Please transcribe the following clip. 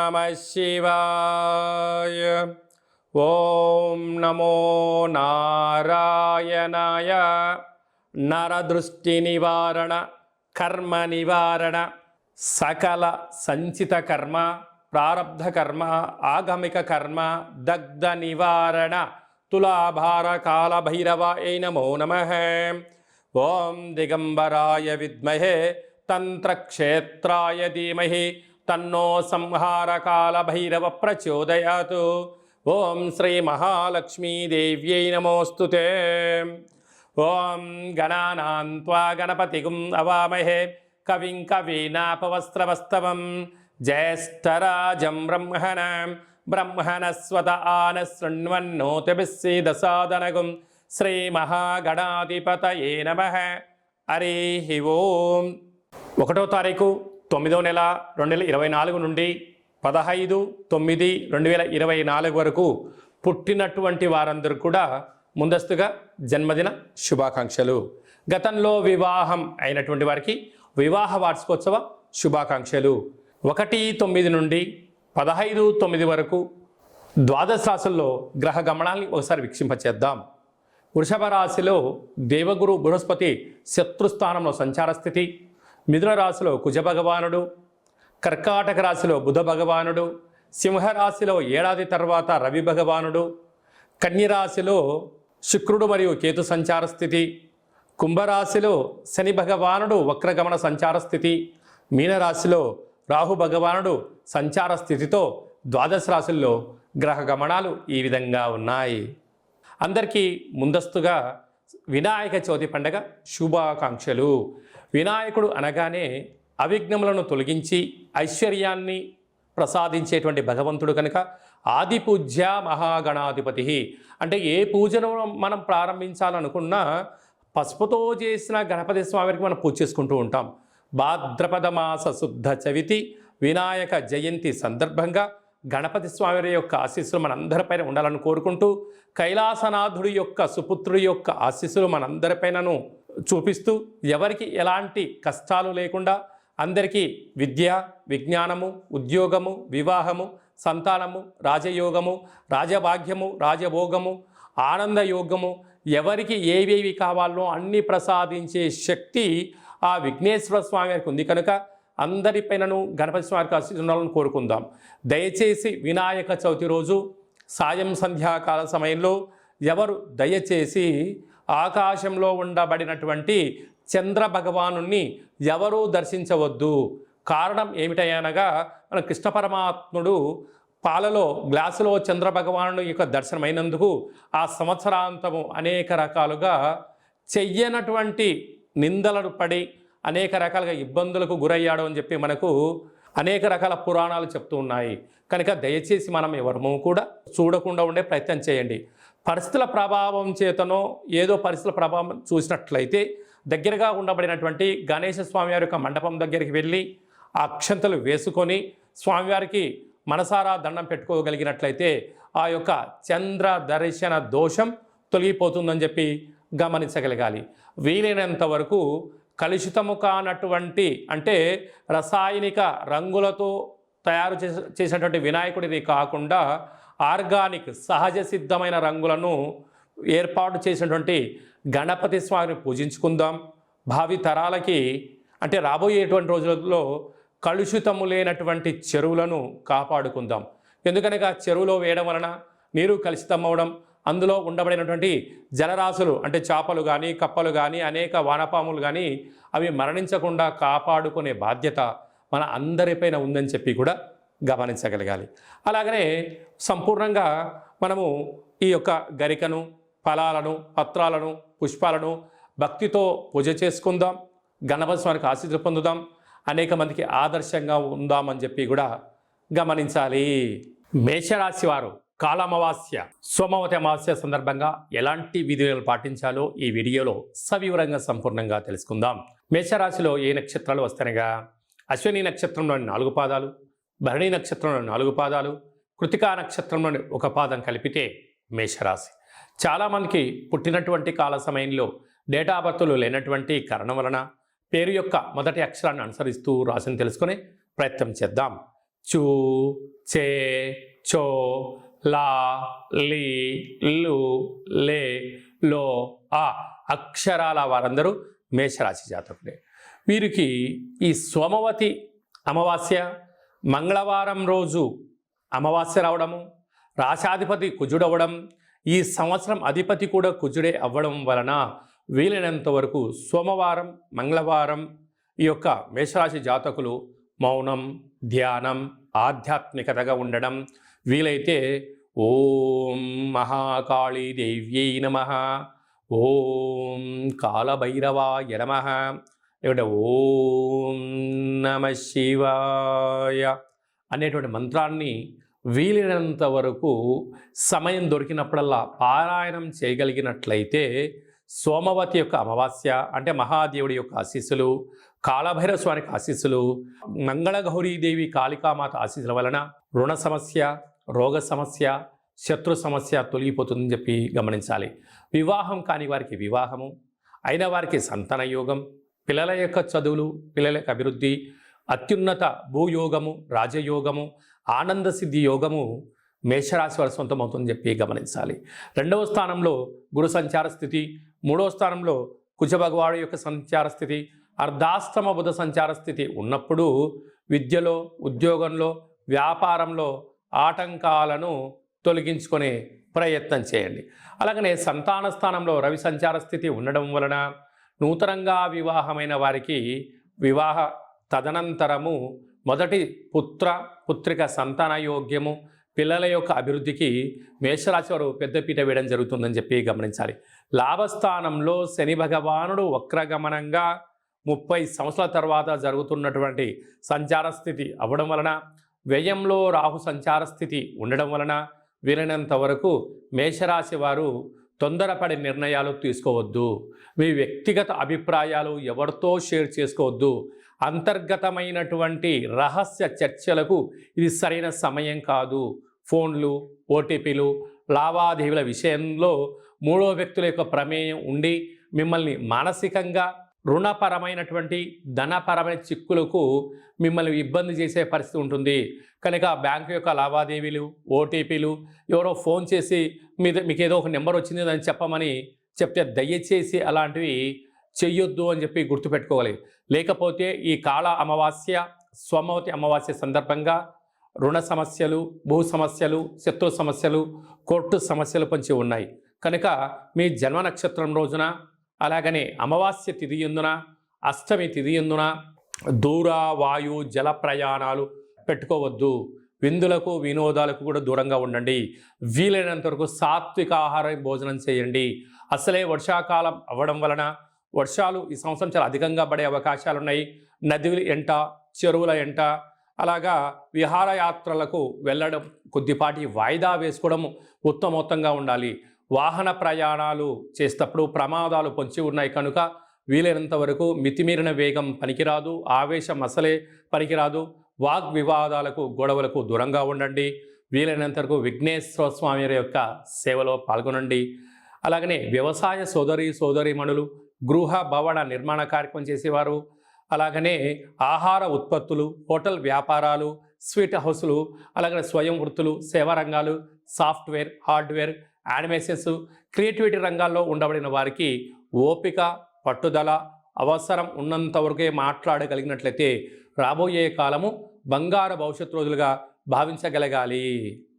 నమః శివాయ. ఓం నమో నారాయణాయ. నరదృష్టి నివారణ, కర్మ నివారణ, సకల సంచిత కర్మ, ప్రారబ్ధ కర్మ, ఆగమిక కర్మ, దగ్ధ నివారణ, తులాభార కాల భైరవాయ నమో నమః. ఓం దిగంబరాయ విద్మహే తంత్రక్షేత్రాయ ధీమహి తన్నో సంహార కాల భైరవ ప్రచోదయాత్. ఓం శ్రీ మహాలక్ష్మీదేవ్యై నమోస్తుతే. ఓం గణానాం త్వా గణపతిగుం అవామహే కవిం కవీనాపవస్త్రవస్తవం జ్యేష్ఠరాజం బ్రహ్మణస్వత ఆన శృణ్వన్నోతిభిస్సీదసాదనగుం శ్రీ మహాగణాధిపతయే నమః. హరి ఓం. 1వ తారీఖు 9వ నెల 2024 నుండి 15/9/2024 వరకు పుట్టినటువంటి వారందరూ కూడా ముందస్తుగా జన్మదిన శుభాకాంక్షలు. గతంలో వివాహం అయినటువంటి వారికి వివాహ వార్షికోత్సవ శుభాకాంక్షలు. 1/9 నుండి 15/9 వరకు ద్వాదశ రాశుల్లో గ్రహ గమనాల్ని ఒకసారి వీక్షింపచేద్దాం. వృషభ రాశిలో దేవగురు బృహస్పతి శత్రుస్థానంలో సంచార స్థితి. మిథున రాశిలో కుజ భగవానుడు, కర్కాటక రాశిలో బుధ భగవానుడు, సింహరాశిలో ఏడాది తర్వాత రవి భగవానుడు, కన్యరాశిలో శుక్రుడు మరియు కేతు సంచార స్థితి, కుంభరాశిలో శని భగవానుడు వక్రగమన సంచార స్థితి, మీనరాశిలో రాహు భగవానుడు సంచార స్థితితో ద్వాదశ రాశుల్లో గ్రహ గమనాలు ఈ విధంగా ఉన్నాయి. అందరికీ ముందస్తుగా వినాయక చవితి పండగ శుభాకాంక్షలు. వినాయకుడు అనగానే అవిఘ్నములను తొలగించి ఐశ్వర్యాన్ని ప్రసాదించేటువంటి భగవంతుడు కనుక ఆది పూజ్య మహాగణాధిపతి. అంటే ఏ పూజను మనం ప్రారంభించాలనుకున్నా పసుపుతో చేసిన గణపతి స్వామికి మనం పూజ చేసుకుంటూ ఉంటాం. భాద్రపద మాస శుద్ధ చవితి వినాయక జయంతి సందర్భంగా గణపతి స్వామి యొక్క ఆశీస్సులు మనందరిపైన ఉండాలని కోరుకుంటూ, కైలాసనాథుడి యొక్క సుపుత్రుడి యొక్క ఆశీస్సులు మనందరిపైనను చూపిస్తూ, ఎవరికి ఎలాంటి కష్టాలు లేకుండా అందరికీ విద్య, విజ్ఞానము, ఉద్యోగము, వివాహము, సంతానము, రాజయోగము, రాజభాగ్యము, రాజభోగము, ఆనందయోగము, ఎవరికి ఏవేవి కావాలో అన్నీ ప్రసాదించే శక్తి ఆ విఘ్నేశ్వర స్వామి వారికి ఉంది కనుక అందరిపైనను గణపతి స్వామికి ఆశీర్వాదాలను కోరుకుందాం. దయచేసి వినాయక చవితి రోజు సాయం సంధ్యాకాల సమయంలో ఎవరు దయచేసి ఆకాశంలో ఉండబడినటువంటి చంద్ర భగవానుణ్ణి ఎవరూ దర్శించవద్దు. కారణం ఏమిటనగా మన కృష్ణ పరమాత్ముడు పాలలో గ్లాసులో చంద్ర భగవాను యొక్క దర్శనమైనందుకు ఆ సంవత్సరాంతము అనేక రకాలుగా చెయ్యనటువంటి నిందలను పడి అనేక రకాలుగా ఇబ్బందులకు గురయ్యాడు అని చెప్పి మనకు అనేక రకాల పురాణాలు చెప్తూ ఉన్నాయి. కనుక దయచేసి మనం ఎవరము కూడా చూడకుండా ఉండే ప్రయత్నం చేయండి. పరిస్థితుల ప్రభావం చేతనో ఏదో పరిస్థితుల ప్రభావం చూసినట్లయితే దగ్గరగా ఉండబడినటువంటి గణేశ స్వామివారి యొక్క మండపం దగ్గరికి వెళ్ళి ఆ అక్షంతలు వేసుకొని స్వామివారికి మనసారా దండం పెట్టుకోగలిగినట్లయితే ఆ యొక్క చంద్ర దర్శన దోషం తొలగిపోతుందని చెప్పి గమనించగలగాలి. వీలైనంత వరకు కలుషితము కానటువంటి అంటే రసాయనిక రంగులతో తయారు చేసినటువంటి వినాయకుడిని కాకుండా ఆర్గానిక్ సహజ సిద్ధమైన రంగులను ఏర్పాటు చేసినటువంటి గణపతి స్వామిని పూజించుకుందాం. భావి తరాలకి అంటే రాబోయేటువంటి రోజులలో కలుషితము లేనటువంటి చెరువులను కాపాడుకుందాం. ఎందుకనగా చెరువులో వేయడం వలన నీరు కలుషితం అవ్వడం, అందులో ఉండబడినటువంటి జలరాశులు అంటే చేపలు కానీ కప్పలు కానీ అనేక వానపాములు కానీ అవి మరణించకుండా కాపాడుకునే బాధ్యత మన అందరిపైన ఉందని చెప్పి కూడా గమనించగలగాలి. అలాగనే సంపూర్ణంగా మనము ఈ యొక్క గరికను, ఫలాలను, పత్రాలను, పుష్పాలను భక్తితో పూజ చేసుకుందాం. గణపతి స్వామికి ఆశీస్సులు పొందుదాం. అనేక మందికి ఆదర్శంగా ఉందామని చెప్పి కూడా గమనించాలి. మేషరాశి వారు కాలమావాస్య, సోమవతి అమావాస్య సందర్భంగా ఎలాంటి విధులను పాటించాలో ఈ వీడియోలో సవివరంగా సంపూర్ణంగా తెలుసుకుందాం. మేషరాశిలో ఏ నక్షత్రాలు వస్తాయనగా అశ్విని నక్షత్రంలోని 4 పాదాలు, భరణి నక్షత్రంలోని 4 పాదాలు, కృతికా నక్షత్రంలోని 1 పాదం కలిపితే మేషరాశి. చాలామందికి పుట్టినటువంటి కాల సమయంలో డేటా ఆఫ్ బర్త్లు లేనటువంటి కారణం వలన పేరు యొక్క మొదటి అక్షరాన్ని అనుసరిస్తూ రాశిని తెలుసుకునే ప్రయత్నం చేద్దాం. చూ, చే, చో, లా, లీ, లు, లే, లో, ఆ అక్షరాల వారందరూ మేషరాశి జాతకులే. వీరికి ఈ సోమవతి అమావాస్య మంగళవారం రోజు అమావాస్య రావడము, రాశాధిపతి కుజుడవడం, ఈ సంవత్సరం అధిపతి కూడా కుజుడే అవ్వడం వలన వీలైనంత వరకు సోమవారం మంగళవారం ఈ యొక్క మేషరాశి జాతకులు మౌనం, ధ్యానం, ఆధ్యాత్మికతగా ఉండడం, వీలైతే ఓం మహాకాళీ దేవ్యై నమః, ఓం కాలభైరవాయ నమః, లేకుంటే ఓం నమ శివాయ అనేటువంటి మంత్రాన్ని వీలైనంత వరకు సమయం దొరికినప్పుడల్లా పారాయణం చేయగలిగినట్లయితే సోమవతి యొక్క అమావాస్య అంటే మహాదేవుడి యొక్క ఆశీస్సులు, కాళభైరవ స్వామికి ఆశీస్సులు, మంగళగౌరీదేవి కాళికామాత ఆశీస్సుల వలన రుణ సమస్య, రోగ సమస్య, శత్రు సమస్య తొలగిపోతుందని చెప్పి గమనించాలి. వివాహం కాని వారికి వివాహము, అయిన వారికి సంతాన యోగం, పిల్లల యొక్క చదువులు, పిల్లల యొక్క అభివృద్ధి, అత్యున్నత భూయోగము, రాజయోగము, ఆనంద సిద్ధి యోగము మేషరాశి వారి సొంతమవుతుందని చెప్పి గమనించాలి. 2వ స్థానంలో గురు సంచార స్థితి, 3వ స్థానంలో కుజ భగవాడు యొక్క సంచార స్థితి, అర్ధాష్టమ బుధ సంచార స్థితి ఉన్నప్పుడు విద్యలో, ఉద్యోగంలో, వ్యాపారంలో ఆటంకాలను తొలగించుకునే ప్రయత్నం చేయండి. అలాగనే సంతాన స్థానంలో రవి సంచార స్థితి ఉండడం వలన నూతనంగా వివాహమైన వారికి వివాహ తదనంతరము మొదటి పుత్రిక సంతాన యోగ్యము, పిల్లల యొక్క అభివృద్ధికి మేషరాశి వారు పెద్దపీట వేయడం జరుగుతుందని చెప్పి గమనించాలి. లాభస్థానంలో శని భగవానుడు వక్రగమనంగా 30 సంవత్సరాల తర్వాత జరుగుతున్నటువంటి సంచార స్థితి అవ్వడం వలన, వ్యయంలో రాహు సంచార స్థితి ఉండడం వలన వీలైనంత వరకు మేషరాశి వారు తొందరపడి నిర్ణయాలు తీసుకోవద్దు. మీ వ్యక్తిగత అభిప్రాయాలు ఎవరితో షేర్ చేసుకోవద్దు. అంతర్గతమైనటువంటి రహస్య చర్చలకు ఇది సరైన సమయం కాదు. ఫోన్లు, ఓటీపీలు, లావాదేవీల విషయంలో 3వ వ్యక్తుల యొక్క ప్రమేయం ఉండి మిమ్మల్ని మానసికంగా రుణపరమైనటువంటి ధనపరమైన చిక్కులకు మిమ్మల్ని ఇబ్బంది చేసే పరిస్థితి ఉంటుంది. కనుక బ్యాంకు యొక్క లావాదేవీలు, ఓటీపీలు, ఎవరో ఫోన్ చేసి మీకు ఏదో ఒక నెంబర్ వచ్చింది అని చెప్పమని చెప్తే దయచేసి అలాంటివి చెయ్యొద్దు అని చెప్పి గుర్తుపెట్టుకోవాలి. లేకపోతే ఈ కాళ అమావాస్య, సోమవతి అమావాస్య సందర్భంగా రుణ సమస్యలు, భూ సమస్యలు, శత్రు సమస్యలు, కోర్టు సమస్యలు పొంచి ఉన్నాయి. కనుక మీ జన్మ నక్షత్రం రోజున, అలాగనే అమావాస్య తిథి ఎందున, అష్టమి తిథి ఎందున దూర వాయు జల ప్రయాణాలు పెట్టుకోవద్దు. విందులకు, వినోదాలకు కూడా దూరంగా ఉండండి. వీలైనంత వరకు సాత్విక ఆహార భోజనం చేయండి. అసలే వర్షాకాలం అవ్వడం వలన వర్షాలు ఈ సంవత్సరం చాలా అధికంగా పడే అవకాశాలు ఉన్నాయి. నదుల ఎంట, చెరువుల ఎంట, అలాగా విహారయాత్రలకు వెళ్ళడం కొద్దిపాటి వాయిదా వేసుకోవడం ఉత్తమోత్తంగా ఉండాలి. వాహన ప్రయాణాలు చేసేటప్పుడు ప్రమాదాలు పొంచి ఉన్నాయి కనుక వీలైనంత వరకు మితిమీరిన వేగం పనికిరాదు, ఆవేశం అసలే పనికిరాదు. వాగ్వివాదాలకు, గొడవలకు దూరంగా ఉండండి. వీలైనంత వరకు విఘ్నేశ్వర స్వామి యొక్క సేవలో పాల్గొనండి. అలాగనే వ్యవసాయ సోదరీమణులు, గృహ భవన నిర్మాణ కార్యక్రమం చేసేవారు, అలాగనే ఆహార ఉత్పత్తులు, హోటల్ వ్యాపారాలు, స్వీట్ హౌస్లు, అలాగనే స్వయం వృత్తులు, సేవా రంగాలు, సాఫ్ట్వేర్, హార్డ్వేర్, యానిమేషన్స్, క్రియేటివిటీ రంగాల్లో ఉండబడిన వారికి ఓపిక, పట్టుదల అవసరం ఉన్నంత వరకే మాట్లాడగలిగినట్లయితే రాబోయే కాలము బంగారు భవిష్యత్తు రోజులుగా భావించగలగాలి.